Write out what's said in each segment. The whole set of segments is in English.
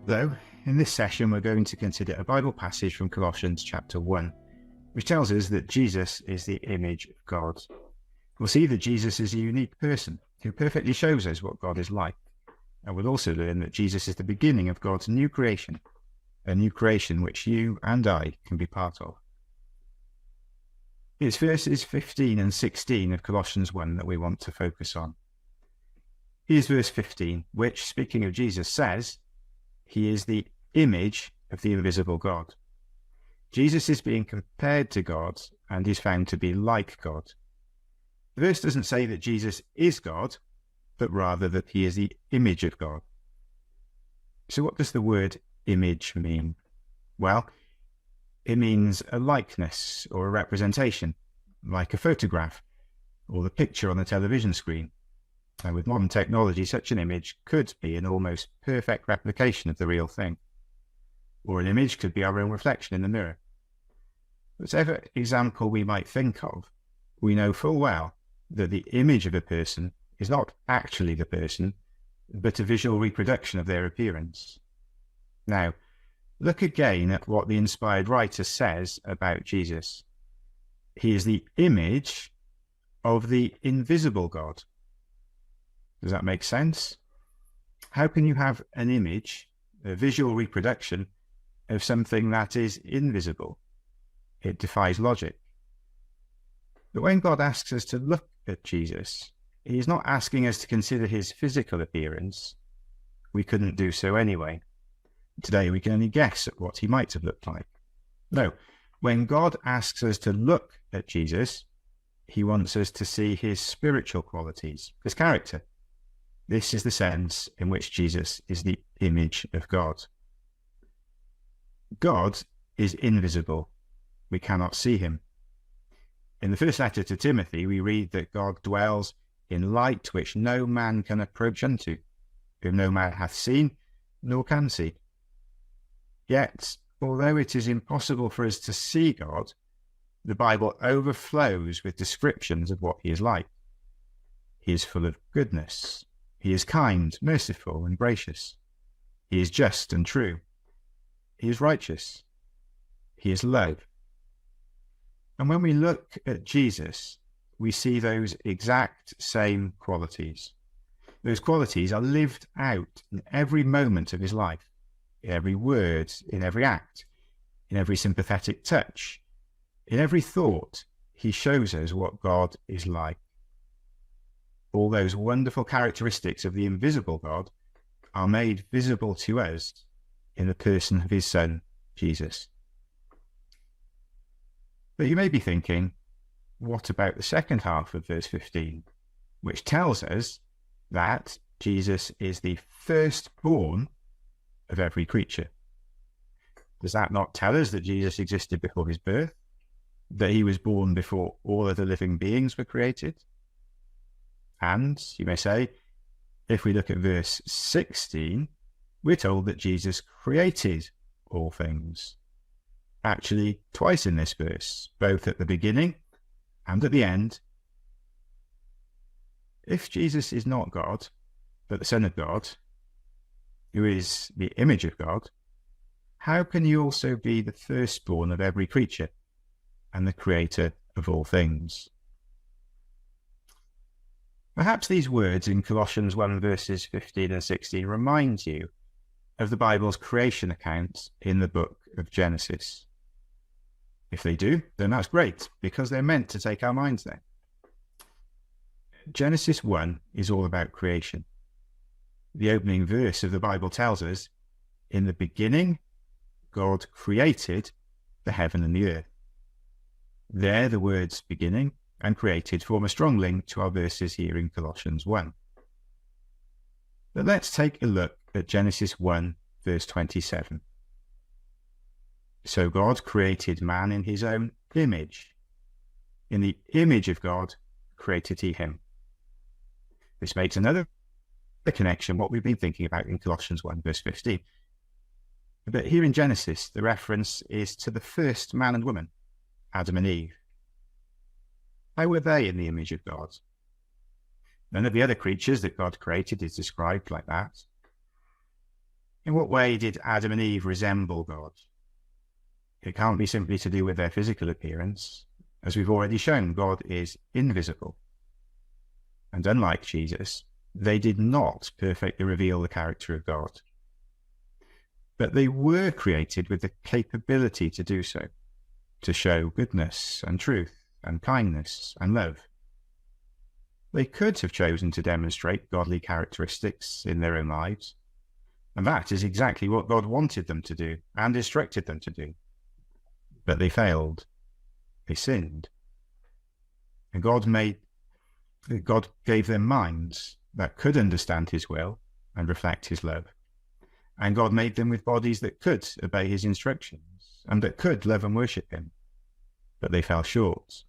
Though, in this session we're going to consider a Bible passage from Colossians chapter 1, which tells us that Jesus is the image of God. We'll see that Jesus is a unique person who perfectly shows us what God is like, and we'll also learn that Jesus is the beginning of God's new creation, a new creation which you and I can be part of. It's verses 15 and 16 of Colossians 1 that we want to focus on. Here's verse 15, which, speaking of Jesus, says, "He is the image of the invisible God." Jesus is being compared to God and is found to be like God. The verse doesn't say that Jesus is God, but rather that he is the image of God. So what does the word image mean? Well, it means a likeness or a representation, like a photograph or the picture on the television screen. And with modern technology, such an image could be an almost perfect replication of the real thing. Or an image could be our own reflection in the mirror. Whatever example we might think of, we know full well that the image of a person is not actually the person, but a visual reproduction of their appearance. Now, look again at what the inspired writer says about Jesus. He is the image of the invisible God. Does that make sense? How can you have an image, a visual reproduction of something that is invisible? It defies logic. But when God asks us to look at Jesus, he's not asking us to consider his physical appearance. We couldn't do so anyway. Today we can only guess at what he might have looked like. No, when God asks us to look at Jesus, he wants us to see his spiritual qualities, his character. This is the sense in which Jesus is the image of God. God is invisible. We cannot see him. In the first letter to Timothy, we read that God dwells in light which no man can approach unto, whom no man hath seen, nor can see. Yet, although it is impossible for us to see God, the Bible overflows with descriptions of what he is like. He is full of goodness. He is kind, merciful, and gracious. He is just and true. He is righteous. He is love. And when we look at Jesus, we see those exact same qualities. Those qualities are lived out in every moment of his life, in every word, in every act, in every sympathetic touch, in every thought. He shows us what God is like. All those wonderful characteristics of the invisible God are made visible to us in the person of his Son, Jesus. But you may be thinking, what about the second half of verse 15, which tells us that Jesus is the firstborn of every creature? Does that not tell us that Jesus existed before his birth, that he was born before all other living beings were created? And, you may say, if we look at verse 16, we're told that Jesus created all things. Actually, twice in this verse, both at the beginning and at the end. If Jesus is not God, but the Son of God, who is the image of God, how can he also be the firstborn of every creature and the creator of all things? Perhaps these words in Colossians 1 verses 15 and 16 remind you of the Bible's creation account in the book of Genesis. If they do, then that's great, because they're meant to take our minds there. Genesis 1 is all about creation. The opening verse of the Bible tells us, "In the beginning, God created the heaven and the earth." There, the words beginning and created form a strong link to our verses here in Colossians 1. But let's take a look at Genesis 1, verse 27. "So God created man in his own image. In the image of God created he him." This makes another connection, what we've been thinking about in Colossians 1, verse 15. But here in Genesis, the reference is to the first man and woman, Adam and Eve. How were they in the image of God? None of the other creatures that God created is described like that. In what way did Adam and Eve resemble God? It can't be simply to do with their physical appearance. As we've already shown, God is invisible. And unlike Jesus, they did not perfectly reveal the character of God. But they were created with the capability to do so, to show goodness and truth and kindness and love. They could have chosen to demonstrate godly characteristics in their own lives, and that is exactly what God wanted them to do and instructed them to do. But they failed. They sinned. And God gave them minds that could understand his will and reflect his love. And God made them with bodies that could obey his instructions and that could love and worship him. But they fell short.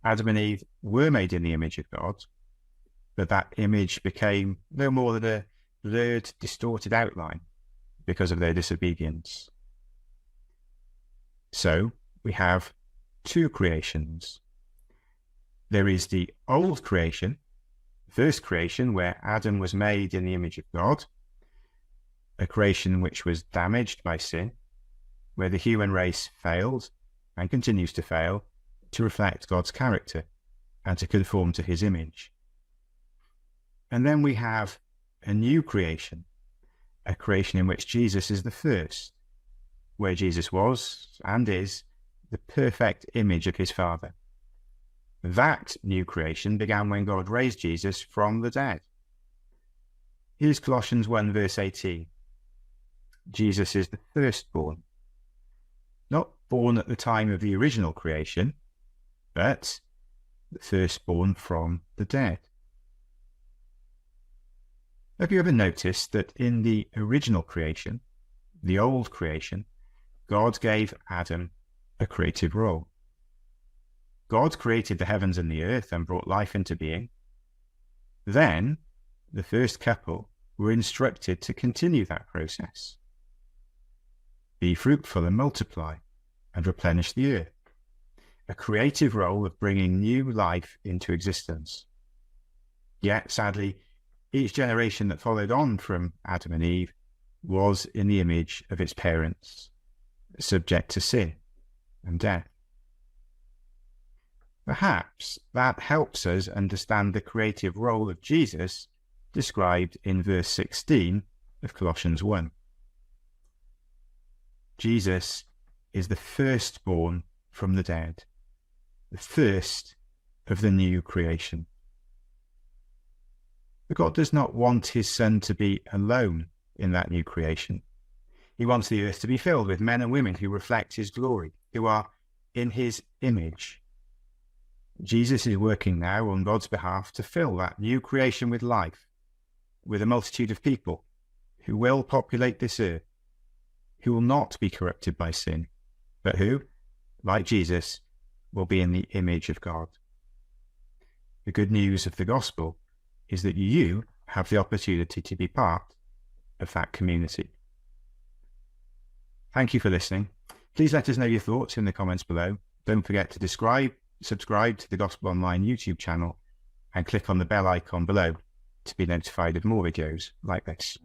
Adam and Eve were made in the image of God, but that image became no more than a blurred, distorted outline because of their disobedience. So we have two creations. There is the old creation, first creation, where Adam was made in the image of God, a creation which was damaged by sin, where the human race failed and continues to fail to reflect God's character and to conform to his image. And then we have a new creation, a creation in which Jesus is the first, where Jesus was and is the perfect image of his Father. That new creation began when God raised Jesus from the dead. Here's Colossians 1 verse 18. Jesus is the firstborn, not born at the time of the original creation, but the firstborn from the dead. Have you ever noticed that in the original creation, the old creation, God gave Adam a creative role? God created the heavens and the earth and brought life into being. Then, the first couple were instructed to continue that process. Be fruitful and multiply and replenish the earth. A creative role of bringing new life into existence. Yet, sadly, each generation that followed on from Adam and Eve was in the image of its parents, subject to sin and death. Perhaps that helps us understand the creative role of Jesus described in verse 16 of Colossians 1. Jesus is the firstborn from the dead, the first of the new creation. But God does not want his Son to be alone in that new creation. He wants the earth to be filled with men and women who reflect his glory, who are in his image. Jesus is working now on God's behalf to fill that new creation with life, with a multitude of people who will populate this earth, who will not be corrupted by sin, but who, like Jesus, will be in the image of God. The good news of the gospel is that you have the opportunity to be part of that community. Thank you for listening. Please let us know your thoughts in the comments below. Don't forget to subscribe to the Gospel Online YouTube channel and click on the bell icon below to be notified of more videos like this.